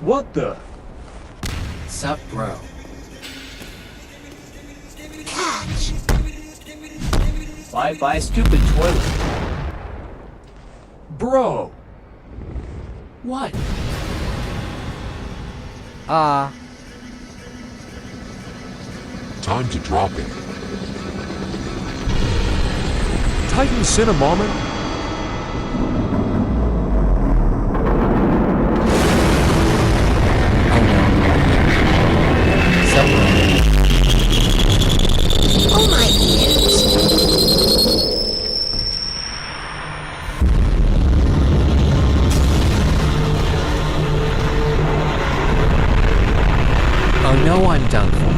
What the? Sup, bro? Catch. Bye-bye, stupid toilet. Bro! What? Time to drop it. Titan Cinnamon? Oh no. Somewhere. Oh my ears. Oh no, I'm done for.